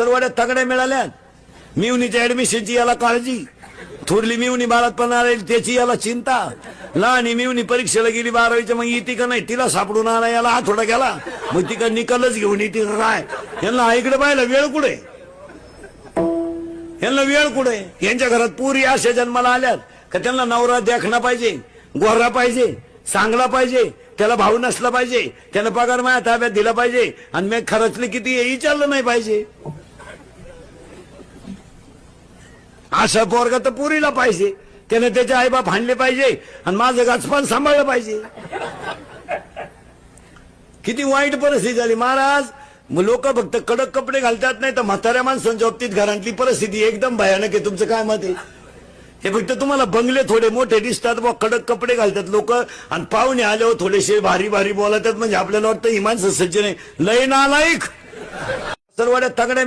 सर्वाड्या तगड्या मिळाल्या. मिवनीच्या ऍडमिशनची याला काळजी, थोरली मिवनी बाळातपणा राहील त्याची याला चिंता. लहान मिवनी परीक्षेला गेली 12वीच्या, मग येते का नाही तिला सापडून आला याला आठवडा गेला, मग ती का निकालच घेऊन येते काय. यांना इकडे पाहिलं वेळ कुठे, यांना वेळ कुठे. यांच्या घरात पुरी अशा जन्माला आल्यात का त्यांना नवरा देखणा पाहिजे, गोरा पाहिजे, चांगला पाहिजे, त्याला भाऊ नसला पाहिजे, त्यानं पगार माझ्या ताब्यात दिला पाहिजे, आणि मी खर्चले किती हे विचारलं नाही पाहिजे. अशा पोरगा तर पुरीला पाहिजे, त्याने त्याचे आईबाप हाणले पाहिजे आणि माझं गाचपान सांभाळलं पाहिजे. किती वाईट परिस्थिती झाली महाराज. लोक फक्त कडक कपडे घालतात, नाही तर म्हाताऱ्या माणसांच्या बाबतीत घरांतली परिस्थिती एकदम भयानक आहे. तुमचं काय मत आहे? हे फक्त तुम्हाला बंगले थोडे मोठे दिसतात, व कडक कपडे घालतात लोक, आणि पाहुणे आल्यावर थोडेसे भारी भारी बोलतात, म्हणजे आपल्याला वाटतं ही माणसं सज्जन आहे. लय नालायक. सर्वाड्या तगड्या